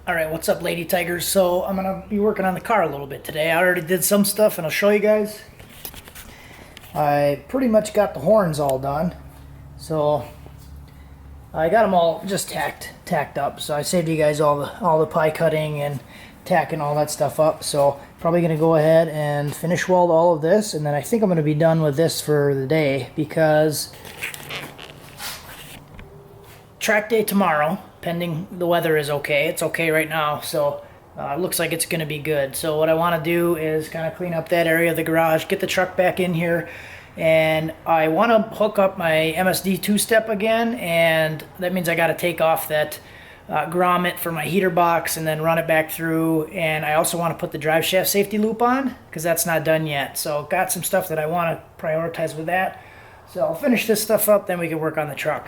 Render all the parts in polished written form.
Alright, what's up, Lady Tigers? So I'm going to be working on the car a little bit today. I already did some stuff and I'll show you guys. I pretty much got the horns all done. So I got them all just tacked up. So I saved you guys all the pie cutting and tacking all that stuff up. So probably going to go ahead and finish weld all of this, and then I think I'm going to be done with this for the day because track day tomorrow, pending the weather is okay. It's okay right now, so it looks like it's going to be good. So what I want to do is kind of clean up that area of the garage, get the truck back in here, and I want to hook up my MSD two-step again, and that means I got to take off that grommet for my heater box and then run it back through. And I also want to put the drive shaft safety loop on because that's not done yet. So got some stuff that I want to prioritize with that. So I'll finish this stuff up, then we can work on the truck.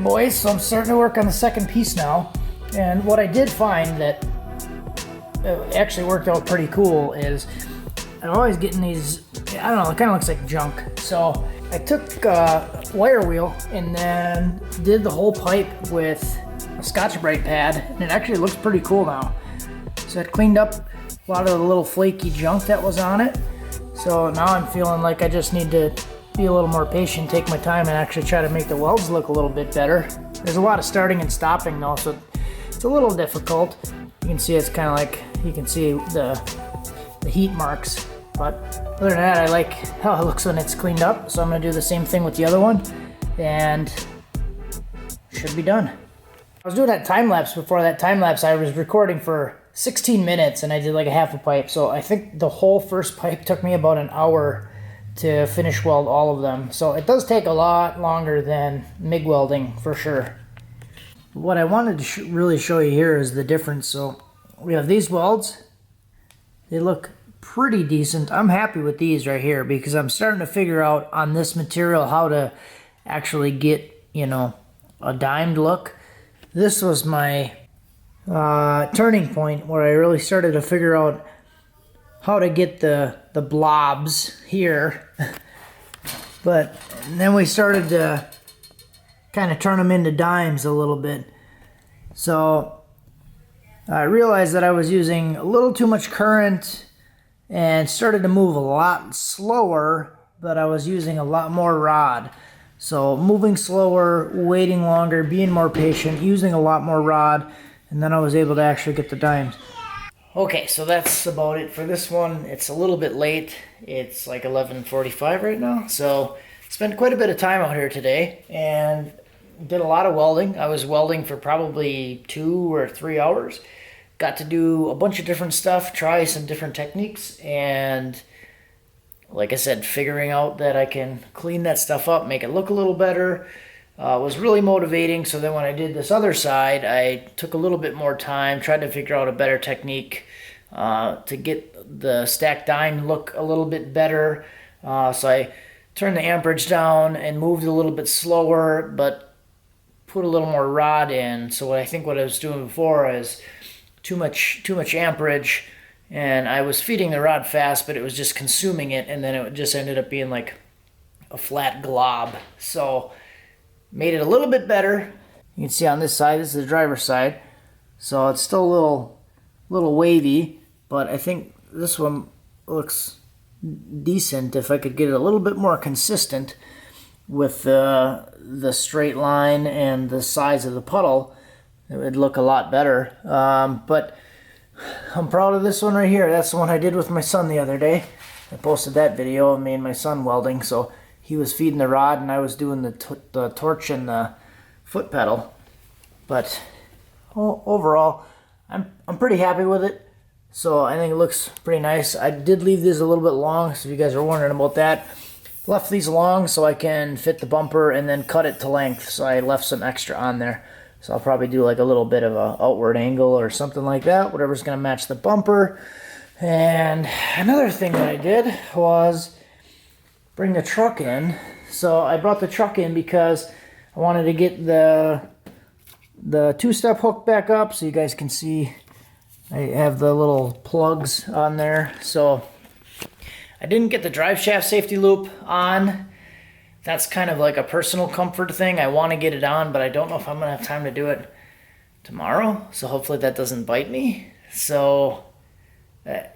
Boys, so I'm starting to work on the second piece now, and what I did find that actually worked out pretty cool is I'm always getting these, I don't know, it kind of looks like junk. So I took a wire wheel and then did the whole pipe with a Scotch-Brite pad, and it actually looks pretty cool now. So it cleaned up a lot of the little flaky junk that was on it. So now I'm feeling like I just need to be a little more patient, take my time, and actually try to make the welds look a little bit better. There's a lot of starting and stopping though, so it's a little difficult. You can see it's kind of like, you can see the heat marks, but other than that, I like how it looks when it's cleaned up. So I'm gonna do the same thing with the other one, and should be done. I was doing that time lapse. Before that time lapse, I was recording for 16 minutes and I did like a half a pipe. So I think the whole first pipe took me about an hour to finish weld all of them. So it does take a lot longer than MIG welding for sure. What I wanted to really show you here is the difference. So we have these welds. They look pretty decent. I'm happy with these right here because I'm starting to figure out on this material how to actually get, you know, a dimed look. This was my turning point where I really started to figure out how to get the blobs here. But then we started to kind of turn them into dimes a little bit. So I realized that I was using a little too much current and started to move a lot slower, but I was using a lot more rod. So moving slower, waiting longer, being more patient, using a lot more rod, and then I was able to actually get the dimes. Okay, so that's about it for this one. It's a little bit late. It's like 11:45 right now. So spent quite a bit of time out here today and did a lot of welding. I was welding for probably 2 or 3 hours. Got to do a bunch of different stuff, try some different techniques, and like I said, figuring out that I can clean that stuff up, make it look a little better, was really motivating. So then when I did this other side, I took a little bit more time, tried to figure out a better technique to get the stacked dime look a little bit better. So I turned the amperage down and moved a little bit slower, but put a little more rod in. So what I was doing before is too much amperage, and I was feeding the rod fast, but it was just consuming it, and then it just ended up being like a flat glob. So made it a little bit better. You can see on this side, this is the driver's side, so it's still a little wavy, but I think this one looks decent. If I could get it a little bit more consistent with the straight line and the size of the puddle, it would look a lot better. But I'm proud of this one right here. That's the one I did with my son the other day. I posted that video of me and my son welding. So he was feeding the rod and I was doing the torch and the foot pedal. But overall, I'm pretty happy with it. So I think it looks pretty nice. I did leave these a little bit long, so if you guys are wondering about that. Left these long so I can fit the bumper and then cut it to length. So I left some extra on there. So I'll probably do like a little bit of a outward angle or something like that, whatever's gonna match the bumper. And another thing that I did was bring the truck in. So I brought the truck in because I wanted to get the two-step hook back up so you guys can see I have the little plugs on there. So I didn't get the drive shaft safety loop on. That's kind of like a personal comfort thing. I want to get it on, but I don't know if I'm going to have time to do it tomorrow. So hopefully that doesn't bite me. So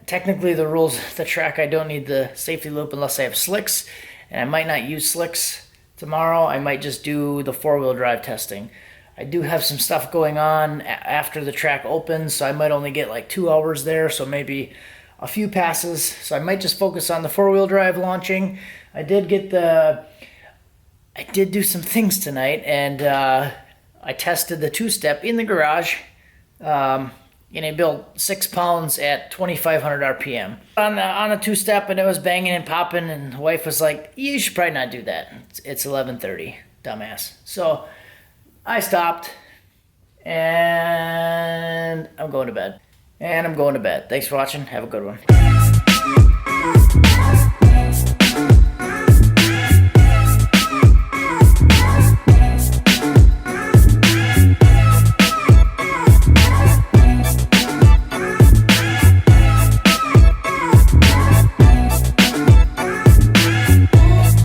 technically the rules of the track, I don't need the safety loop unless I have slicks. And I might not use slicks tomorrow. I might just do the four-wheel drive testing. I do have some stuff going on after the track opens, so I might only get like 2 hours there, so maybe a few passes. So I might just focus on the four-wheel drive launching. I did do some things tonight, and I tested the two-step in the garage, and I built 6 pounds at 2,500 RPM on a two-step, and it was banging and popping, and the wife was like, "You should probably not do that. It's 11:30, dumbass." So I stopped, and I'm going to bed. Thanks for watching. Have a good one.